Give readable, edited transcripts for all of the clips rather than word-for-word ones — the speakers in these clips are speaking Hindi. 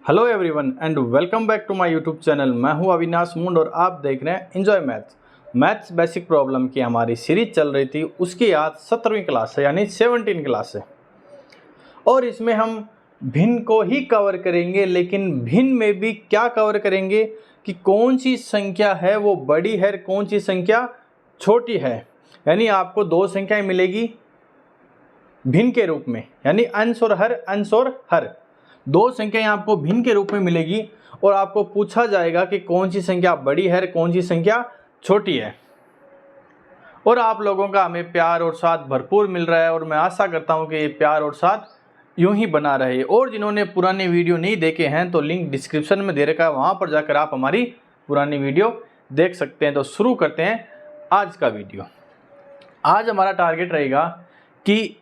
Hello everyone and welcome back to my YouTube channel. मैं हूं अविनाश मुंड और आप देख रहे हैं एंजॉय मैथ्स बेसिक प्रॉब्लम की हमारी सीरीज चल रही थी। उसकी आज 17वीं क्लास है यानी 17 क्लास है और इसमें हम भिन्न को ही कवर करेंगे। लेकिन भिन्न में भी क्या कवर करेंगे कि कौन सी संख्या है वो बड़ी है, कौन सी संख्या छोटी है। यानी आपको दो संख्याएं मिलेगी भिन्न के रूप में, यानी अंश और हर दो संख्याएं आपको भिन्न के रूप में मिलेगी और आपको पूछा जाएगा कि कौन सी संख्या बड़ी है, कौन सी संख्या छोटी है। और आप लोगों का हमें प्यार और साथ भरपूर मिल रहा है और मैं आशा करता हूं कि ये प्यार और साथ यूं ही बना रहे। और जिन्होंने पुराने वीडियो नहीं देखे हैं तो लिंक डिस्क्रिप्शन में दे रखा है, वहां पर जाकर आप हमारी पुरानी वीडियो देख सकते हैं। तो शुरू करते हैं आज का वीडियो। आज हमारा टारगेट रहेगा कि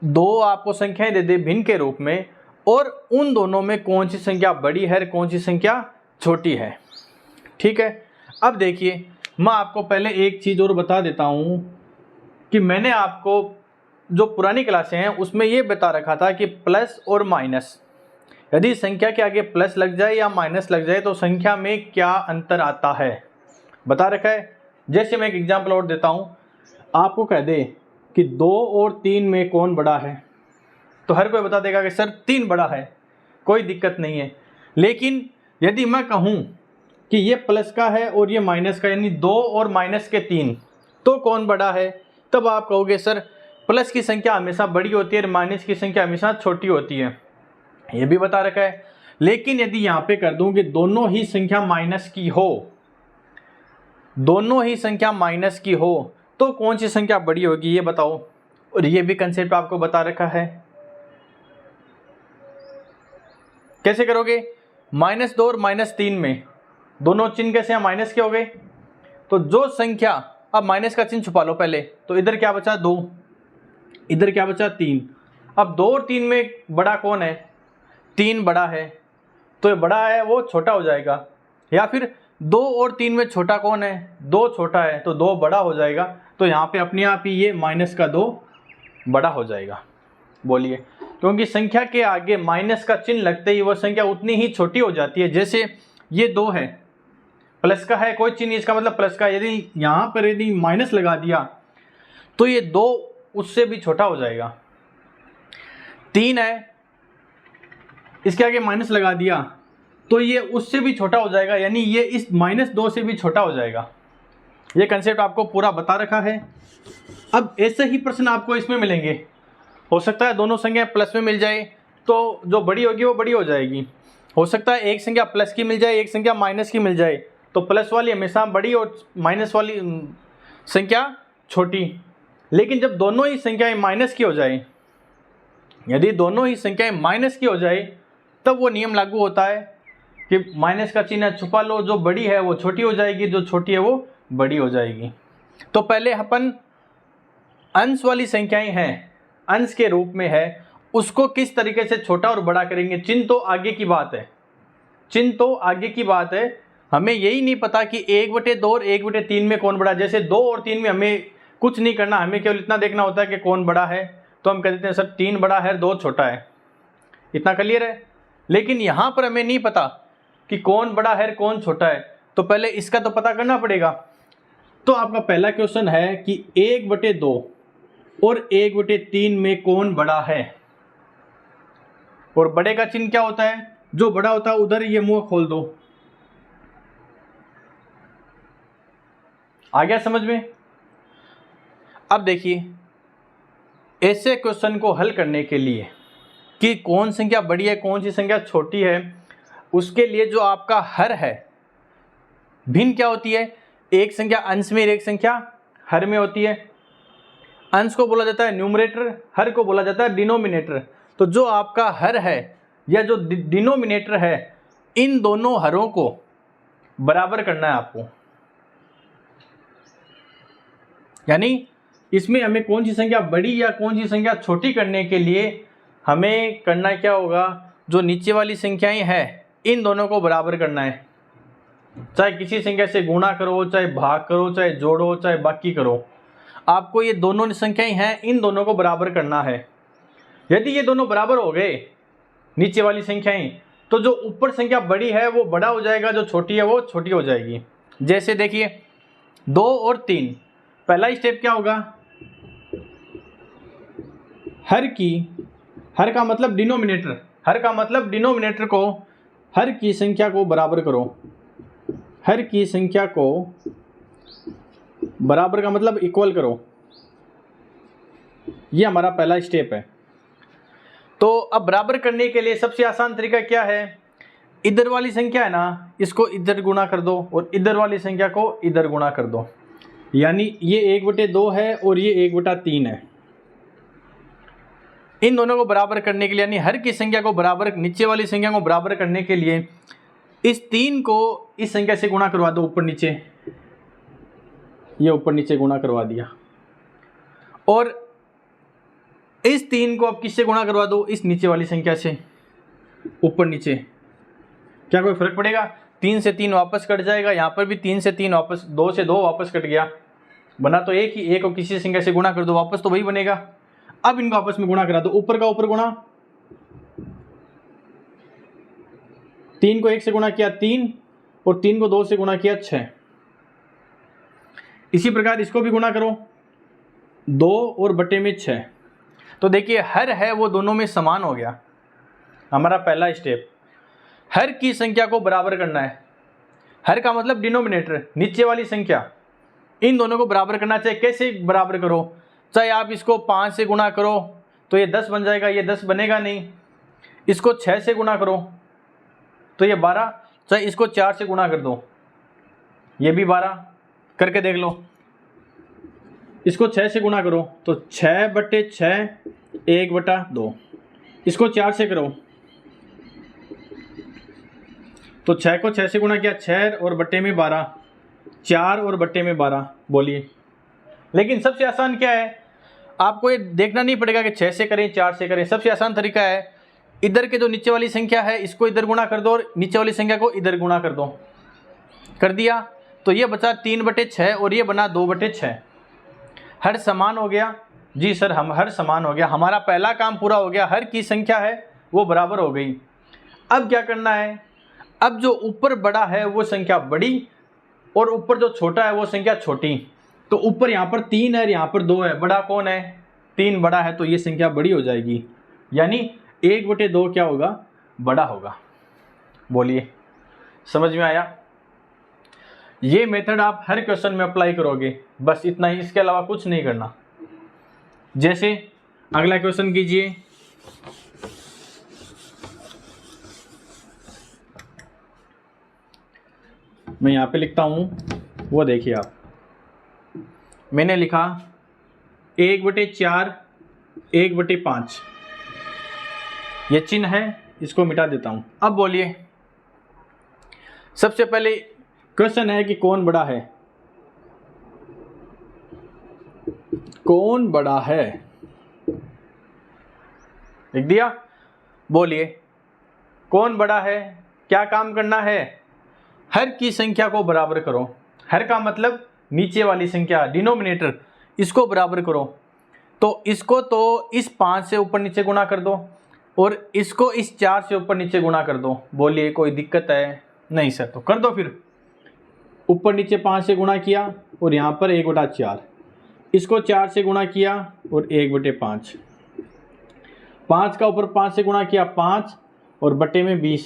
दो आपको संख्याएं दे दे भिन्न के रूप में और उन दोनों में कौन सी संख्या बड़ी है, कौन सी संख्या छोटी है। ठीक है, अब देखिए मैं आपको पहले एक चीज़ और बता देता हूं कि मैंने आपको जो पुरानी क्लासें हैं उसमें ये बता रखा था कि प्लस और माइनस, यदि संख्या के आगे प्लस लग जाए या माइनस लग जाए तो संख्या में क्या अंतर आता है बता रखा है। जैसे मैं एक एग्जाम्पल और देता हूं, आपको कह दे कि 2 और 3 में कौन बड़ा है तो हर कोई बता देगा कि सर 3 बड़ा है, कोई दिक्कत नहीं है। लेकिन यदि मैं कहूं कि ये प्लस का है और ये माइनस का, यानी 2 और माइनस के 3, तो कौन बड़ा है, तब आप कहोगे सर प्लस की संख्या हमेशा बड़ी होती है और माइनस की संख्या हमेशा छोटी होती है, ये भी बता रखा है। लेकिन यदि यहाँ पे कर दूं कि दोनों ही संख्या माइनस की हो, दोनों ही संख्या माइनस की हो तो कौन सी संख्या बड़ी होगी ये बताओ। और ये भी कंसेप्ट आपको बता रखा है। कैसे करोगे, -2 और -3 में दोनों चिन्ह कैसे हैं, माइनस के हो गए। तो जो संख्या, अब माइनस का चिन्ह छुपा लो पहले, तो इधर क्या बचा 2, इधर क्या बचा 3। अब 2 और 3 में बड़ा कौन है, 3 बड़ा है, तो ये बड़ा है वो छोटा हो जाएगा। या फिर 2 और 3 में छोटा कौन है, 2 छोटा है तो 2 बड़ा हो जाएगा। तो यहाँ पे अपने आप ही ये -2 बड़ा हो जाएगा। बोलिए, क्योंकि संख्या के आगे माइनस का चिन्ह लगते ही वो संख्या उतनी ही छोटी हो जाती है। जैसे ये 2 है, प्लस का है, कोई चिन्ह इसका मतलब प्लस का, यदि यहाँ पर यदि माइनस लगा दिया तो ये 2 उससे भी छोटा हो जाएगा। 3 है, इसके आगे माइनस लगा दिया तो ये उससे भी छोटा हो जाएगा, यानी ये इस -2 से भी छोटा हो जाएगा। ये कंसेप्ट आपको पूरा बता रखा है। अब ऐसे ही प्रश्न आपको इसमें मिलेंगे। हो सकता है दोनों संख्या प्लस में मिल जाए तो जो बड़ी होगी वो बड़ी हो जाएगी। हो सकता है एक संख्या प्लस की मिल जाए, एक संख्या माइनस की मिल जाए, तो प्लस वाली हमेशा बड़ी और माइनस वाली संख्या छोटी। लेकिन जब दोनों ही संख्याएं माइनस की हो जाए, यदि दोनों ही संख्याएं माइनस की हो जाए तब वो नियम लागू होता है कि माइनस का चिन्ह छुपा लो, जो बड़ी है वो छोटी हो जाएगी, जो छोटी है वो बड़ी हो जाएगी। तो पहले अपन अंश वाली संख्याएं हैं, अंश के रूप में है, उसको किस तरीके से छोटा और बड़ा करेंगे। चिन्ह तो आगे की बात है, चिन्ह तो आगे की बात है। हमें यही नहीं पता कि 1/2 और 1/3 में कौन बड़ा। जैसे 2 और 3 में हमें कुछ नहीं करना, हमें केवल इतना देखना होता है कि कौन बड़ा है। तो हम कह देते हैं सर 3 बड़ा है 2 छोटा है, इतना क्लियर है। लेकिन यहाँ पर हमें नहीं पता कि कौन बड़ा है कौन छोटा है, तो पहले इसका तो पता करना पड़ेगा। तो आपका पहला क्वेश्चन है कि 1/2 और 1/3 में कौन बड़ा है। और बड़े का चिन्ह क्या होता है, जो बड़ा होता है उधर ये मुंह खोल दो। आ गया समझ में। अब देखिए, ऐसे क्वेश्चन को हल करने के लिए कि कौन संख्या बड़ी है कौन सी संख्या छोटी है, उसके लिए जो आपका हर है, भिन्न क्या होती है, एक संख्या अंश में, एक संख्या हर में होती है। अंश को बोला जाता है न्यूमरेटर, हर को बोला जाता है डिनोमिनेटर। तो जो आपका हर है या जो डिनोमिनेटर है, इन दोनों हरों को बराबर करना है आपको। यानी इसमें हमें कौन सी संख्या बड़ी या कौन सी संख्या छोटी करने के लिए हमें करना क्या होगा, जो नीचे वाली संख्याएं हैं इन दोनों को बराबर करना है। चाहे किसी संख्या से गुणा करो, चाहे भाग करो, चाहे जोड़ो, चाहे बाकी करो, आपको ये दोनों संख्याएं हैं इन दोनों को बराबर करना है। यदि ये दोनों बराबर हो गए नीचे वाली संख्याएं, तो जो ऊपर संख्या बड़ी है वो बड़ा हो जाएगा, जो छोटी है वो छोटी हो जाएगी। जैसे देखिए 2 और 3, पहला स्टेप क्या होगा, हर का मतलब डिनोमिनेटर, हर का मतलब डिनोमिनेटर को, हर की संख्या को बराबर करो, हर की संख्या को बराबर का मतलब इक्वल करो, ये हमारा पहला स्टेप है। तो अब बराबर करने के लिए सबसे आसान तरीका क्या है, इधर वाली संख्या है ना, इसको इधर गुणा कर दो और इधर वाली संख्या को इधर गुणा कर दो, यानी ये 1/2 है और ये 1/3 है। इन दोनों को बराबर करने के लिए, यानी हर की संख्या को बराबर, नीचे वाली संख्या को बराबर करने के लिए इस 3 को इस संख्या से गुणा करवा दो, ऊपर नीचे, ये ऊपर नीचे गुणा करवा दिया, और इस 3 को अब किससे गुणा करवा दो, इस नीचे वाली संख्या से, ऊपर नीचे। क्या कोई फर्क पड़ेगा, 3 से 3 वापस कट जाएगा, यहाँ पर भी 3 से 3 वापस, 2 से 2 वापस कट गया, बना तो एक ही, एक को किसी संख्या से गुणा कर दो, वापस तो वही बनेगा। अब इनको आपस में गुणा करा दो, ऊपर का ऊपर गुणा, 3 को 1 से गुणा किया 3 और 3 को 2 से गुणा किया 6। इसी प्रकार इसको भी गुणा करो, 2 और बटे में 6। तो देखिए हर है वो दोनों में समान हो गया, हमारा पहला स्टेप। हर की संख्या को बराबर करना है, हर का मतलब डिनोमिनेटर, नीचे वाली संख्या, इन दोनों को बराबर करना चाहिए। कैसे बराबर करो, चाहे आप इसको 5 से गुणा करो तो ये 10 बन जाएगा, ये 10 बनेगा नहीं। इसको 6 से गुणा करो तो ये 12, चाहे इसको 4 से गुणा कर दो, ये भी 12, करके देख लो। इसको 6 से गुणा करो तो 6/6 1/2, इसको 4 से करो तो 6 को 6 से गुणा किया 6 और बट्टे में 12, 4 और बट्टे में 12। बोलिए, लेकिन सबसे आसान क्या है, आपको ये देखना नहीं पड़ेगा कि 6 से करें 4 से करें। सबसे आसान तरीका है, इधर के जो नीचे वाली संख्या है इसको इधर गुणा कर दो और नीचे वाली संख्या को इधर गुणा कर दो, कर दिया तो ये बचा 3/6 और ये बना 2/6। हर समान हो गया जी सर, हम हर समान हो गया, हमारा पहला काम पूरा हो गया, हर की संख्या है वो बराबर हो गई। अब क्या करना है, अब जो ऊपर बड़ा है वो संख्या बड़ी और ऊपर जो छोटा है वो संख्या छोटी। तो ऊपर यहाँ पर 3 है, यहाँ पर 2 है, बड़ा कौन है, 3 बड़ा है, तो ये संख्या बड़ी हो जाएगी, यानी 1/2 क्या होगा, बड़ा होगा। बोलिए, समझ में आया? ये मेथड आप हर क्वेश्चन में अप्लाई करोगे, बस इतना ही, इसके अलावा कुछ नहीं करना। जैसे अगला क्वेश्चन कीजिए, मैं यहाँ पे लिखता हूँ, वो देखिए आप, मैंने लिखा 1/4 1/5, ये चिन्ह है, इसको मिटा देता हूँ। अब बोलिए, सबसे पहले क्वेश्चन है कि कौन बड़ा है, कौन बड़ा है, लिख दिया। बोलिए, कौन बड़ा है, क्या काम करना है, हर की संख्या को बराबर करो, हर का मतलब नीचे वाली संख्या, डिनोमिनेटर, इसको बराबर करो। तो इसको तो इस 5 से ऊपर नीचे गुणा कर दो और इसको इस 4 से ऊपर नीचे गुणा कर दो। बोलिए, कोई दिक्कत है? नहीं सर, तो कर दो फिर। ऊपर नीचे 5 से गुणा किया और यहाँ पर 1/4, इसको 4 से गुणा किया और 1/5, 5 का ऊपर 5 से गुणा किया 5 और बट्टे में 20,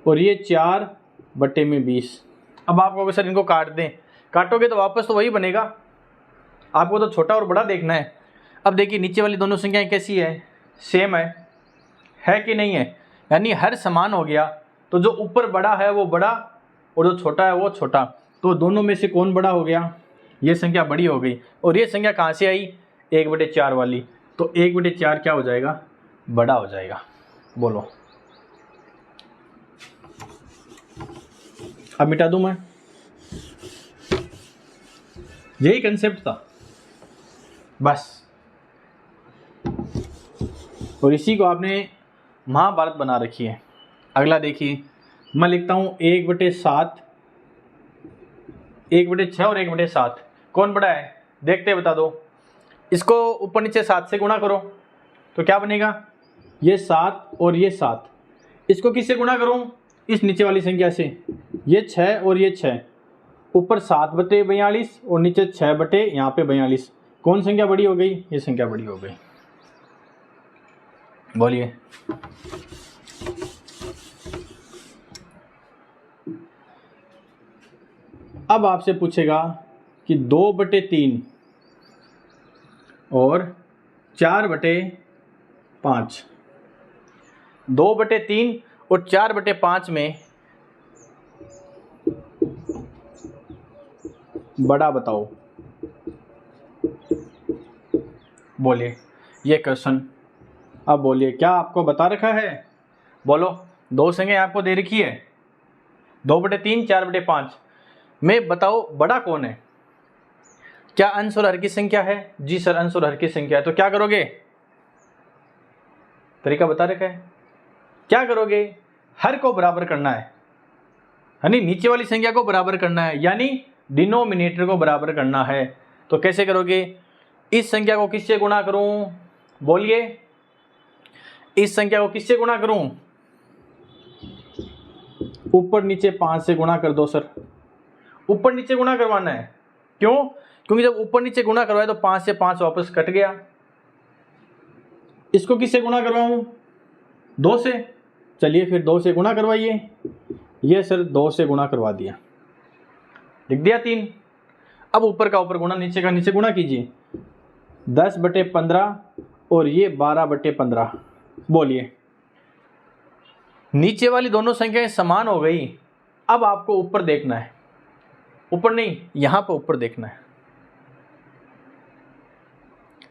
और ये 4/20। अब आप कहोगे सर इनको काट दें, काटोगे तो वापस तो वही बनेगा, आपको तो छोटा और बड़ा देखना है। अब देखिए नीचे वाली दोनों संख्याएं कैसी है, सेम है कि नहीं है, यानी हर समान हो गया। तो जो ऊपर बड़ा है वो बड़ा और जो छोटा है वो छोटा, तो दोनों में से कौन बड़ा हो गया, ये संख्या बड़ी हो गई। और ये संख्या कहाँ से आई, 1/4 वाली, तो 1/4 क्या हो जाएगा, बड़ा हो जाएगा। बोलो, अब मिटा दूं मैं, यही कंसेप्ट था बस, और इसी को आपने महाभारत बना रखी है। अगला देखिए, मैं लिखता हूँ 1/7, 1/6 और 1/7, कौन बड़ा है देखते बता दो। इसको ऊपर नीचे 7 से गुणा करो तो क्या बनेगा, ये 7 और ये 7, इसको किससे गुणा करूं? इस नीचे वाली संख्या से। ये 6 और ये 6, ऊपर 7/42 और नीचे 6 बटे यहाँ पे 42। कौन संख्या बड़ी हो गई? ये संख्या बड़ी हो गई। बोलिए। अब आपसे पूछेगा कि 2/3 और 4/5। 2/3 और 4/5 में बड़ा बताओ। बोलिए ये क्वेश्चन। अब बोलिए, क्या आपको बता रखा है? बोलो। दो संख्या आपको दे रखी है, 2/3 4/5 में बताओ बड़ा कौन है? क्या अंश और हर की संख्या है? जी सर, अंश और हर की संख्या है। तो क्या करोगे? तरीका बता रखा है। क्या करोगे? हर को बराबर करना है, यानी नीचे वाली संख्या को बराबर करना है, यानी डिनोमिनेटर को बराबर करना है। तो कैसे करोगे? इस संख्या को किससे गुणा करूं? बोलिए, इस संख्या को किससे गुणा करूं? ऊपर नीचे 5 से गुणा कर दो सर। ऊपर नीचे गुणा करवाना है। क्यों? क्योंकि जब ऊपर नीचे गुणा करवाए तो 5 से 5 वापस कट गया। इसको किससे गुणा करवाऊं? 2 से। चलिए फिर 2 से गुणा करवाइए। ये सर 2 से गुणा करवा दिया, लिख दिया 3। अब ऊपर का ऊपर गुणा, नीचे का नीचे गुणा कीजिए। 10/15 और ये 12/15। बोलिए, नीचे वाली दोनों संख्याएं समान हो गई। अब आपको ऊपर देखना है, ऊपर नहीं, यहां पर ऊपर देखना है।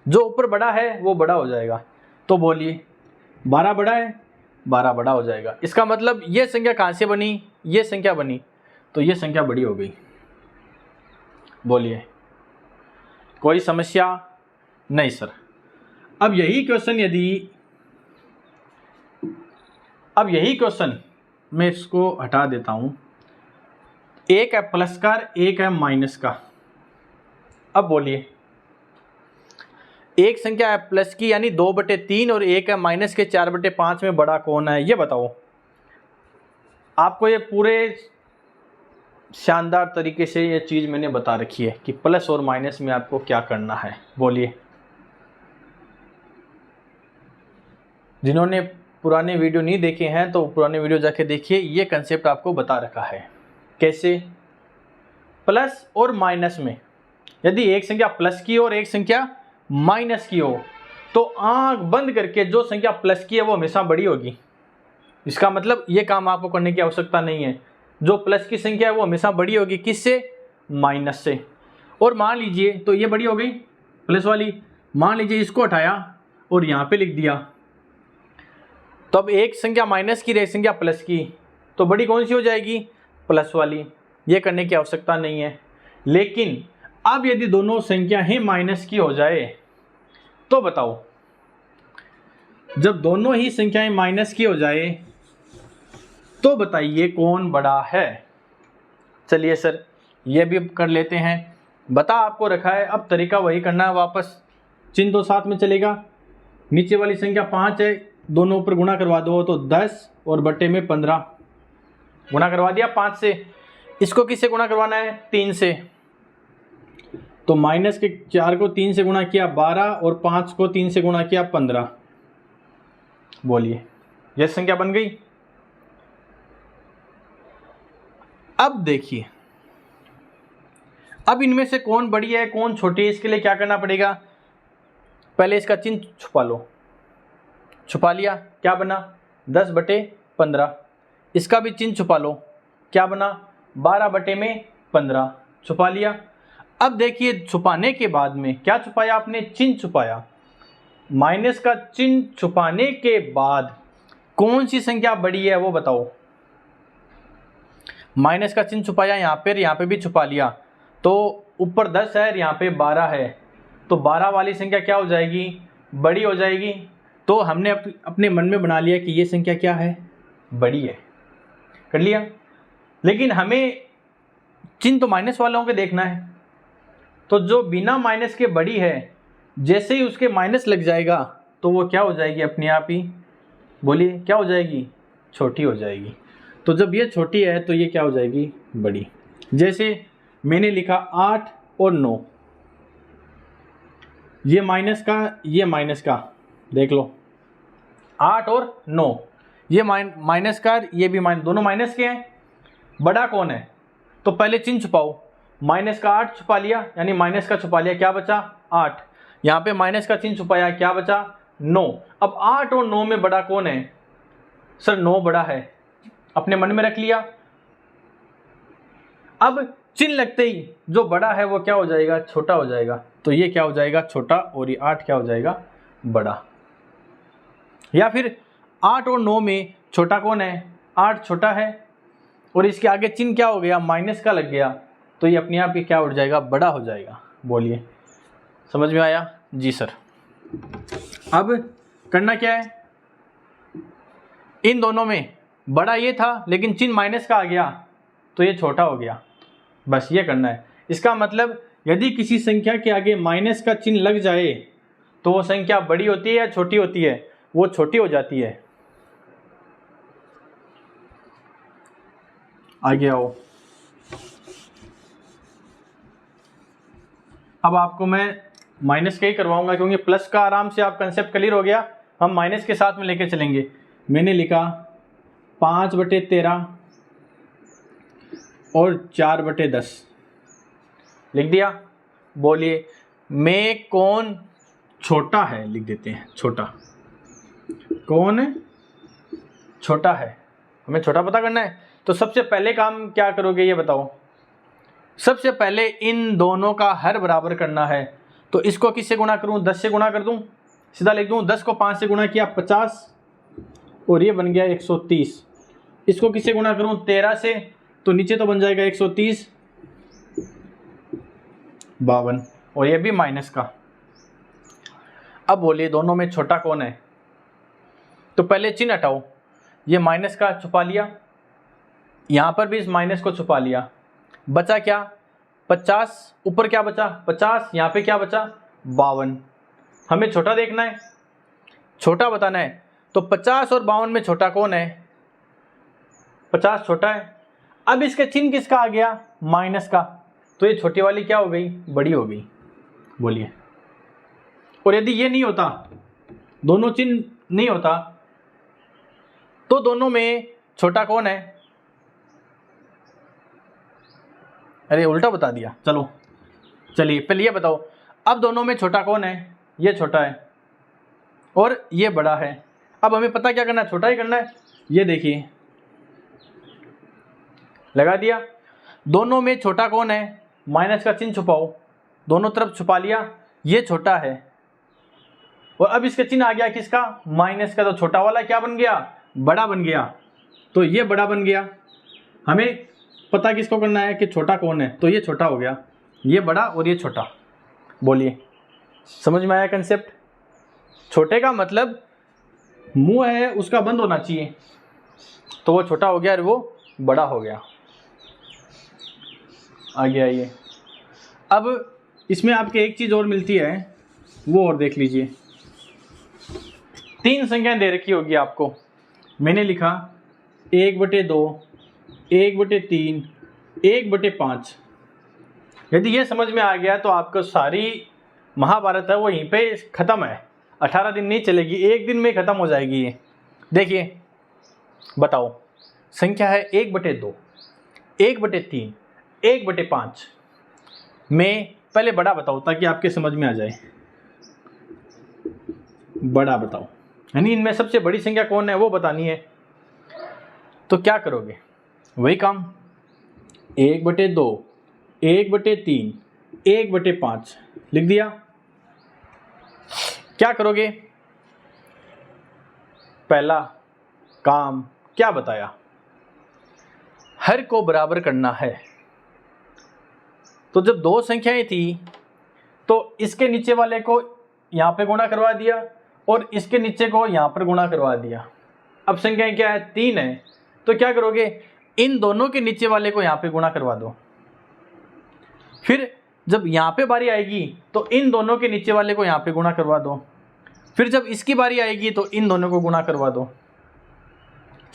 जो ऊपर बड़ा है वो बड़ा हो जाएगा। तो बोलिए, 12 बड़ा है, 12 बड़ा हो जाएगा। इसका मतलब ये संख्या कहां से बनी? ये संख्या बनी, तो ये संख्या बड़ी हो गई। बोलिए, कोई समस्या? नहीं सर। अब यही क्वेश्चन मैं इसको हटा देता हूं। एक है प्लस का, एक है माइनस का। अब बोलिए, एक संख्या है प्लस की यानी 2/3 और एक है माइनस के 4/5 में बड़ा कौन है? ये बताओ। आपको ये पूरे शानदार तरीके से ये चीज मैंने बता रखी है कि प्लस और माइनस में आपको क्या करना है। बोलिए, जिन्होंने पुराने वीडियो नहीं देखे हैं तो पुराने वीडियो जाके देखिए। ये कंसेप्ट आपको बता रखा है। कैसे? प्लस और माइनस में यदि एक संख्या प्लस की और एक संख्या माइनस की हो तो आंख बंद करके जो संख्या प्लस की है वो हमेशा बड़ी होगी। इसका मतलब ये काम आपको करने की आवश्यकता नहीं है। जो प्लस की संख्या है वो हमेशा बड़ी होगी। किससे? माइनस से। और मान लीजिए, तो ये बड़ी हो गई प्लस वाली। मान लीजिए इसको हटाया और यहाँ पे लिख दिया, तो अब एक संख्या माइनस की, एक संख्या प्लस की, तो बड़ी कौन सी हो जाएगी? प्लस वाली। ये करने की आवश्यकता नहीं है। लेकिन अब यदि दोनों संख्या ही माइनस की हो जाए तो बताओ, जब दोनों ही संख्याएं माइनस की हो जाए तो बताइए कौन बड़ा है? चलिए सर ये भी कर लेते हैं। बता आपको रखा है, अब तरीका वही करना है वापस। चिन्ह तो साथ में चलेगा। नीचे वाली संख्या 5 है, दोनों ऊपर गुणा करवा दो तो 10 और बट्टे में 15। गुणा करवा दिया 5 से। इसको किससे गुणा करवाना है? 3 से। तो माइनस के 4 को 3 से गुणा किया 12 और 5 को 3 से गुणा किया 15। बोलिए, यह संख्या बन गई। अब देखिए, अब इनमें से कौन बड़ी है कौन छोटी है, इसके लिए क्या करना पड़ेगा? पहले इसका चिन्ह छुपा लो। छुपा लिया, क्या बना? 10/15। इसका भी चिन्ह छुपा लो, क्या बना? 12/15। छुपा लिया। अब देखिए, छुपाने के बाद में क्या छुपाया आपने? चिन्ह छुपाया। माइनस का चिन्ह छुपाने के बाद कौन सी संख्या बड़ी है वो बताओ। माइनस का चिन्ह छुपाया यहाँ पे भी छुपा लिया, तो ऊपर 10 है, यहाँ पे 12 है, तो 12 वाली संख्या क्या हो जाएगी? बड़ी हो जाएगी। तो हमने अपने मन में बना लिया कि ये संख्या क्या है? बड़ी है। कर लिया। लेकिन हमें चिन्ह तो माइनस वालों के देखना है, तो जो बिना माइनस के बड़ी है, जैसे ही उसके माइनस लग जाएगा तो वो क्या हो जाएगी? अपने आप ही। बोलिए, क्या हो जाएगी? छोटी हो जाएगी। तो जब ये छोटी है तो ये क्या हो जाएगी, बड़ी। जैसे मैंने लिखा 8 और 9, ये माइनस का, ये माइनस का, देख लो 8 और 9, ये माइनस का, ये भी माइनस, दोनों माइनस के हैं। बड़ा कौन है? तो पहले चिन्ह छुपाओ। माइनस का 8 छुपा लिया, यानी माइनस का छुपा लिया, क्या बचा 8। यहाँ पे माइनस का चिन्ह छुपाया, क्या बचा 9। अब 8 और 9 में बड़ा कौन है? सर 9 बड़ा है, अपने मन में रख लिया। अब चिन्ह लगते ही जो बड़ा है वो क्या हो जाएगा, छोटा हो जाएगा। तो ये क्या हो जाएगा, छोटा, और ये 8 क्या हो जाएगा, बड़ा। या फिर 8 और 9 में छोटा कौन है? 8 छोटा है, और इसके आगे चिन्ह क्या हो गया, माइनस का लग गया, तो ये अपने आप ही क्या हो जाएगा, बड़ा हो जाएगा। बोलिए, समझ में आया? जी सर। अब करना क्या है, इन दोनों में बड़ा ये था लेकिन चिन्ह माइनस का आ गया तो ये छोटा हो गया, बस ये करना है। इसका मतलब यदि किसी संख्या के आगे माइनस का चिन्ह लग जाए तो वो संख्या बड़ी होती है या छोटी होती है? वो छोटी हो जाती है। आगे आओ। अब आपको मैं माइनस का ही करवाऊंगा क्योंकि प्लस का आराम से आप कंसेप्ट क्लियर हो गया, हम माइनस के साथ में लेके चलेंगे। मैंने लिखा 5/13 और 4/10 लिख दिया। बोलिए, में कौन छोटा है? लिख देते हैं, छोटा कौन छोटा है, हमें छोटा पता करना है। तो सबसे पहले काम क्या करोगे ये बताओ। सबसे पहले इन दोनों का हर बराबर करना है। तो इसको किससे गुणा करूं, 10 से गुणा कर दूं, सीधा लिख दूं 10 को 5 से गुणा किया 50, और ये बन गया 130। इसको किससे गुणा करूं, 13 से, तो नीचे तो बन जाएगा 130, 52, और ये भी माइनस का। अब बोलिए दोनों में छोटा कौन है? तो पहले चिन्ह हटाओ, ये माइनस का छुपा लिया, यहां पर भी इस माइनस को छुपा लिया, बचा क्या 50, ऊपर क्या बचा 50, यहां पे क्या बचा 52। हमें छोटा देखना है, छोटा बताना है। तो 50 और 52 में छोटा कौन है? 50 छोटा है। अब इसके चिन्ह किसका आ गया, माइनस का, तो ये छोटी वाली क्या हो गई, बड़ी हो गई। बोलिए, और यदि ये नहीं होता, दोनों चिन्ह नहीं होता, तो दोनों में छोटा कौन है? अरे उल्टा बता दिया, चलो चलिए पहले ये बताओ, अब दोनों में छोटा कौन है? ये छोटा है और ये बड़ा है। अब हमें पता क्या करना है, छोटा ही करना है। ये देखिए लगा दिया, दोनों में छोटा कौन है? माइनस का चिन्ह छुपाओ, दोनों तरफ छुपा लिया, ये छोटा है, और अब इसका चिन्ह आ गया किसका, माइनस का, तो छोटा वाला क्या बन गया, बड़ा बन गया। तो ये बड़ा बन गया। हमें पता किसको करना है कि छोटा कौन है, तो ये छोटा हो गया, ये बड़ा और ये छोटा। बोलिए, समझ में आया कंसेप्ट? छोटे का मतलब मुंह है उसका बंद होना चाहिए, तो वो छोटा हो गया और वो बड़ा हो गया। आगे आइए। अब इसमें आपके एक चीज़ और मिलती है, वो और देख लीजिए। 3 संख्याएं दे रखी होगी आपको, मैंने लिखा 1/2, 1/3, 1/5। यदि ये समझ में आ गया तो आपको सारी महाभारत है वो यहीं पे ख़त्म है, 18 दिन नहीं चलेगी, एक दिन में ख़त्म हो जाएगी ये। देखिए बताओ, संख्या है 1/2, 1/3, 1/5 में पहले बड़ा बताओ ताकि आपके समझ में आ जाए। बड़ा बताओ, यानी इनमें सबसे बड़ी संख्या कौन है वो बतानी है। तो क्या करोगे, वही काम 1/2, 1/3, 1/5 लिख दिया। क्या करोगे, पहला काम क्या बताया, हर को बराबर करना है। तो जब 2 संख्याएं थी तो इसके नीचे वाले को यहां पे गुणा करवा दिया और इसके नीचे को यहां पर गुणा करवा दिया। अब संख्याएं क्या है, 3 है, तो क्या करोगे, इन दोनों के नीचे वाले को यहां पे गुणा करवा दो। फिर जब यहां पे बारी आएगी तो इन दोनों के नीचे वाले को यहां पे गुणा करवा दो। फिर जब इसकी बारी आएगी तो इन दोनों को गुणा करवा दो।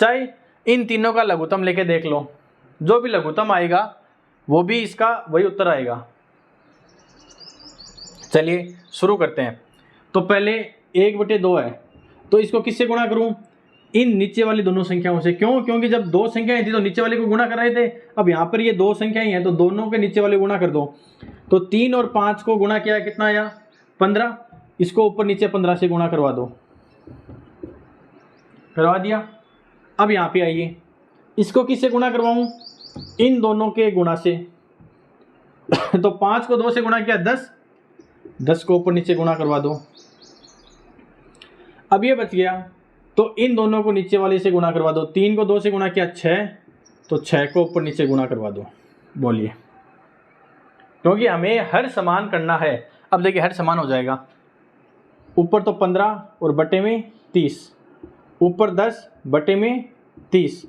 चाहे इन तीनों का लघुत्तम लेके देख लो, जो भी लघुत्तम आएगा वो भी इसका वही उत्तर आएगा। चलिए शुरू करते हैं। तो पहले 1/2 है, तो इसको किससे गुणा करूं? इन नीचे वाली दोनों संख्याओं से। क्यों? क्योंकि जब दो संख्याएं थी तो नीचे वाले को गुणा कर रहे थे। अब यहाँ पर ये दो संख्याएं हैं तो दोनों के नीचे वाले गुणा कर दो। तो 3 और 5 को गुणा किया, कितना आया? 15। इसको ऊपर नीचे 15 से गुणा करवा दो, करवा दिया। अब यहाँ पे आइए, इसको किससे गुणा करवाऊं? इन दोनों के गुणा से। तो 5 को 2 से गुणा किया 10, 10 को ऊपर नीचे गुणा करवा दो। अब ये बच गया, तो इन दोनों को नीचे वाले से गुणा करवा दो। 3 को 2 से गुणा किया 6, तो 6 को ऊपर नीचे गुणा करवा दो। बोलिए, क्योंकि हमें हर समान करना है। अब देखिए हर समान हो जाएगा, ऊपर तो 15 और बटे में 30, ऊपर 10 बटे में 30,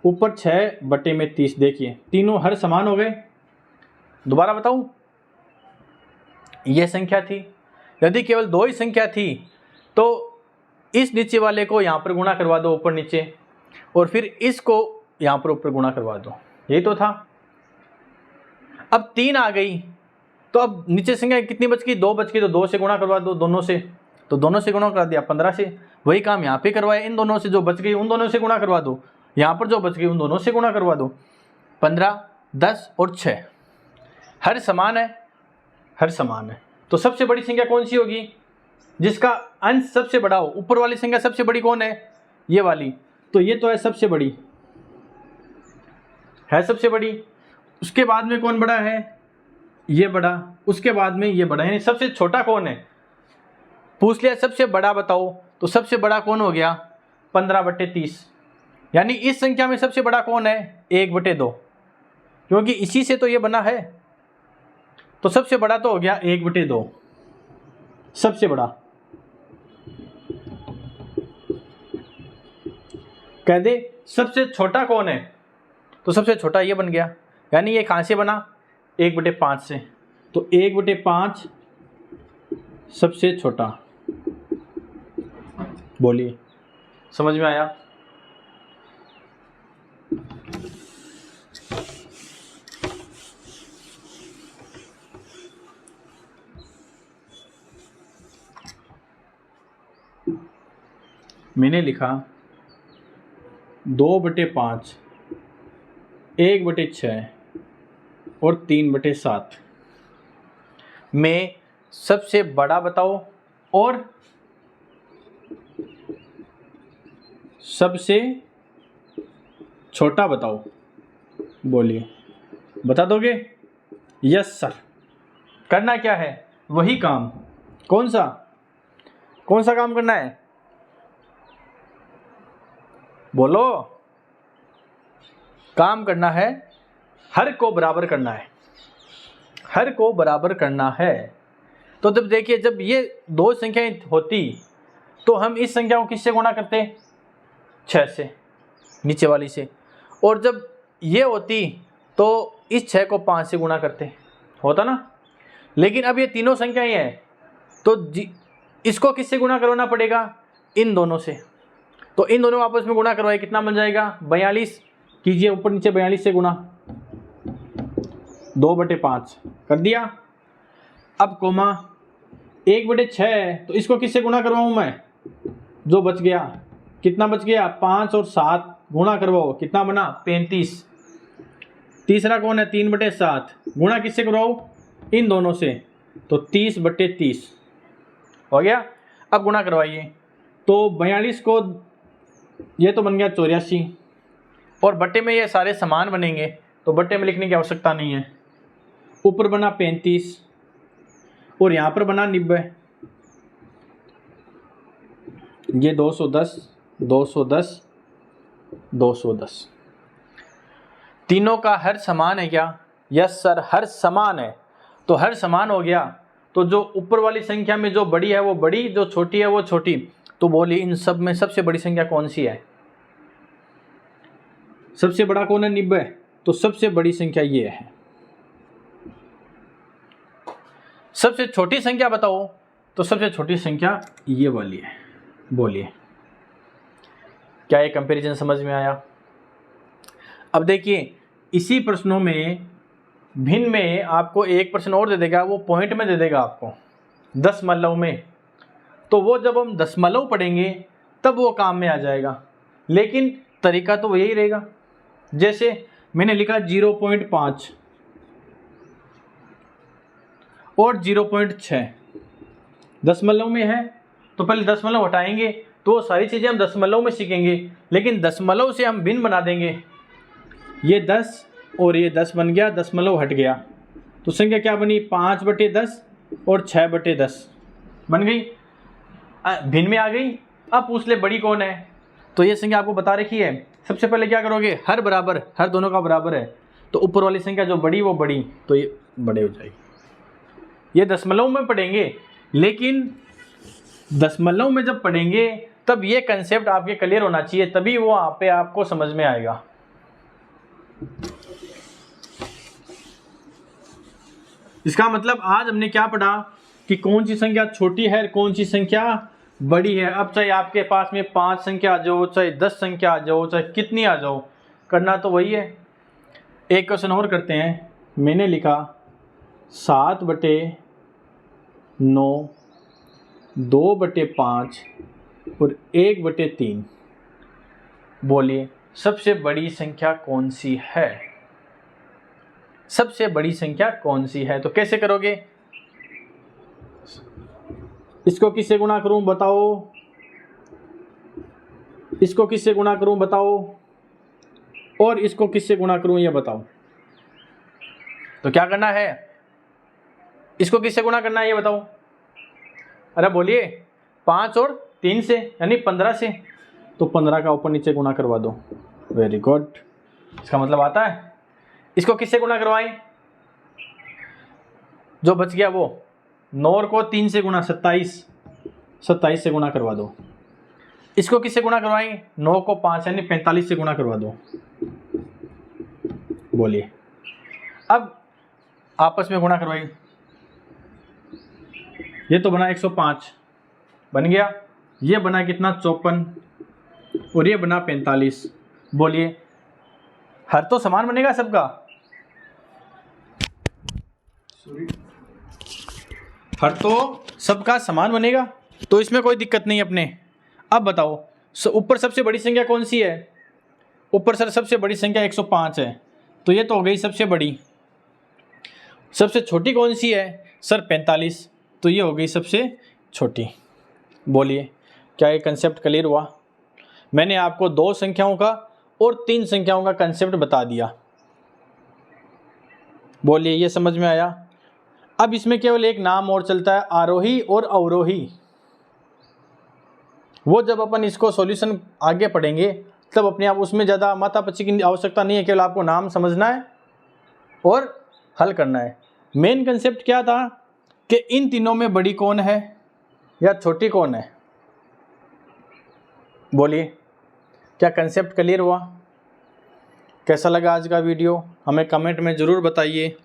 ऊपर 6 बटे में 30। देखिए तीनों हर समान हो गए। दोबारा बताऊं, यह संख्या थी, यदि केवल 2 ही संख्या थी तो इस नीचे वाले को यहाँ पर गुणा करवा दो ऊपर नीचे, और फिर इसको यहाँ पर ऊपर गुणा करवा दो, यही तो था। अब 3 आ गई, तो अब नीचे संख्या कितनी बच गई? 2 बच गई, तो 2 से गुणा करवा दो दोनों से। तो दोनों से गुणा करा दिया 15 से। वही काम यहाँ पे करवाए, इन दोनों से जो बच गई उन दोनों से गुणा करवा दो, यहाँ पर जो बच गई उन दोनों से गुणा करवा दो। 15, 10 और 6 हर समान है, हर समान है। तो सबसे बड़ी संख्या कौन सी होगी? जिसका अंश सबसे बड़ा हो। ऊपर वाली संख्या सबसे बड़ी कौन है? ये वाली। तो ये तो है सबसे बड़ी, है सबसे बड़ी। उसके बाद में कौन बड़ा है? ये बड़ा। उसके बाद में ये बड़ा, यानी सबसे छोटा कौन है? पूछ लिया सबसे बड़ा बताओ, तो सबसे बड़ा कौन हो गया? 15/30। यानी इस संख्या में सबसे बड़ा कौन है? 1/2, क्योंकि इसी से तो ये बना है। तो सबसे बड़ा तो हो गया 1/2, सबसे बड़ा। कह दे सबसे छोटा कौन है? तो सबसे छोटा ये बन गया, यानी ये कहाँ से बना? 1/5 से। तो 1/5 सबसे छोटा। बोलिए, समझ में आया? मैंने लिखा 2/5, 1/6 और 3/7 में सबसे बड़ा बताओ और सबसे छोटा बताओ। बोलिए, बता दोगे? Yes sir. करना क्या है? वही काम। कौन सा? कौन सा काम करना है? बोलो। काम करना है, हर को बराबर करना है, हर को बराबर करना है। तो जब देखिए, जब ये 2 संख्याएं होती तो हम इस संख्या को किससे गुणा करते? 6 से, नीचे वाली से। और जब ये होती तो इस 6 को 5 से गुणा करते, होता ना। लेकिन अब ये तीनों संख्याएं हैं तो इसको किससे गुणा करवाना पड़ेगा? इन दोनों से। तो इन दोनों आपस में गुणा करवाए, कितना बन जाएगा? 42। कीजिए ऊपर नीचे 42 से गुणा, 2/5 कर दिया। अब कोमा 1/6 है, तो इसको किससे गुणा करवाऊं मैं? जो बच गया, कितना बच गया? 5 और 7 गुणा करवाओ, कितना बना? 35। तीसरा कौन है? 3/7 गुणा किससे करवाओ? इन दोनों से। तो 30/30 हो गया। अब गुणा करवाइए, तो 42 को ये तो बन गया 84, और बट्टे में ये सारे समान बनेंगे तो बट्टे में लिखने की आवश्यकता नहीं है। ऊपर बना 35 और यहाँ पर बना 90। ये 210, 210, 210। तीनों का हर समान है क्या? यस सर, हर समान है। तो हर समान हो गया, तो जो ऊपर वाली संख्या में जो बड़ी है वो बड़ी, जो छोटी है वो छोटी। तो बोलिए इन सब में सबसे बड़ी संख्या कौन सी है? सबसे बड़ा कौन है? 90। तो सबसे बड़ी संख्या ये है। सबसे छोटी संख्या बताओ, तो सबसे छोटी संख्या ये वाली है। बोलिए, क्या ये कंपैरिजन समझ में आया? अब देखिए इसी प्रश्नों में भिन्न में आपको एक प्रश्न और दे देगा, वो पॉइंट में दे देगा आपको दशमलव में, तो वो जब हम दशमलव पढ़ेंगे तब वो काम में आ जाएगा, लेकिन तरीका तो यही रहेगा। जैसे मैंने लिखा 0.5 और 0.6 दशमलव में है, तो पहले दशमलव हटाएंगे तो वो सारी चीज़ें हम दशमलव में सीखेंगे, लेकिन दशमलव से हम भिन्न बना देंगे। ये 10 और ये 10 बन गया, दशमलव हट गया, तो संख्या क्या बनी? 5/10 और 6/10 बन गई, भिन्न में आ गई। अब पूछ ले बड़ी कौन है, तो ये संख्या आपको बता रखी है। सबसे पहले क्या करोगे, हर बराबर, हर दोनों का बराबर है, तो ऊपर वाली संख्या जो बड़ी वो बड़ी, तो ये बड़े हो जाएगी। ये दशमलव में पढ़ेंगे, लेकिन दशमलव में जब पढ़ेंगे तब ये कंसेप्ट आपके क्लियर होना चाहिए, तभी वो आप पे आपको समझ में आएगा। इसका मतलब आज हमने क्या पढ़ा कि कौन सी संख्या छोटी है, कौन सी संख्या बड़ी है। अब चाहे आपके पास में 5 संख्या आ जाओ, चाहे 10 संख्या आ जाओ, चाहे कितनी आ जाओ, करना तो वही है। एक क्वेश्चन और करते हैं। मैंने लिखा 7/9, 2/5 और 1/3। बोलिए सबसे बड़ी संख्या कौन सी है? सबसे बड़ी संख्या कौन सी है? तो कैसे करोगे? इसको किससे गुणा करूं बताओ, इसको किससे गुणा करूं बताओ, और इसको किससे गुणा करूं ये बताओ। तो क्या करना है, इसको किससे गुणा करना है ये बताओ। अरे बोलिए 5 और 3 से, यानी 15 से, तो 15 का ऊपर नीचे गुणा करवा दो। वेरी गुड, इसका मतलब आता है। इसको किससे गुणा करवाएं? जो बच गया वो 9 को 3 से गुणा, 27 से गुणा करवा दो। इसको किससे गुणा करवाएं? 9 को 5 यानी 45 से गुणा करवा दो। बोलिए अब आपस में गुणा करवाइए। ये तो बना 105 बन गया, ये बना कितना 54 और ये बना 45। बोलिए हर तो समान बनेगा सबका, हर तो सबका समान बनेगा, तो इसमें कोई दिक्कत नहीं अपने। अब बताओ ऊपर सबसे बड़ी संख्या कौन सी है? ऊपर सर सबसे बड़ी संख्या 105 है, तो ये तो हो गई सबसे बड़ी। सबसे छोटी कौन सी है? सर 45, तो ये हो गई सबसे छोटी। बोलिए क्या ये कंसेप्ट क्लियर हुआ? मैंने आपको 2 संख्याओं का और 3 संख्याओं का कंसेप्ट बता दिया। बोलिए ये समझ में आया? अब इसमें केवल एक नाम और चलता है, आरोही और अवरोही। वो जब अपन इसको सॉल्यूशन आगे पढ़ेंगे तब अपने आप उसमें ज़्यादा माथापच्ची की आवश्यकता नहीं है, केवल आपको नाम समझना है और हल करना है। मेन कंसेप्ट क्या था कि इन तीनों में बड़ी कौन है या छोटी कौन है। बोलिए क्या कंसेप्ट क्लियर हुआ? कैसा लगा आज का वीडियो? हमें कमेंट में ज़रूर बताइए।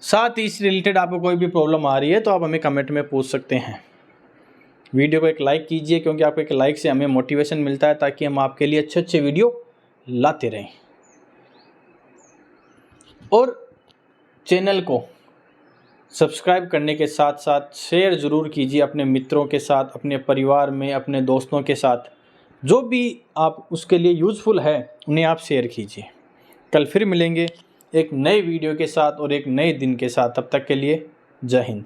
साथ ही इस रिलेटेड आपको कोई भी प्रॉब्लम आ रही है तो आप हमें कमेंट में पूछ सकते हैं। वीडियो को एक लाइक कीजिए, क्योंकि आपके एक लाइक से हमें मोटिवेशन मिलता है, ताकि हम आपके लिए अच्छे अच्छे वीडियो लाते रहें। और चैनल को सब्सक्राइब करने के साथ साथ शेयर ज़रूर कीजिए अपने मित्रों के साथ, अपने परिवार में, अपने दोस्तों के साथ। जो भी आप उसके लिए यूज़फुल है उन्हें आप शेयर कीजिए। कल फिर मिलेंगे एक नए वीडियो के साथ और एक नए दिन के साथ। तब तक के लिए जय हिंद।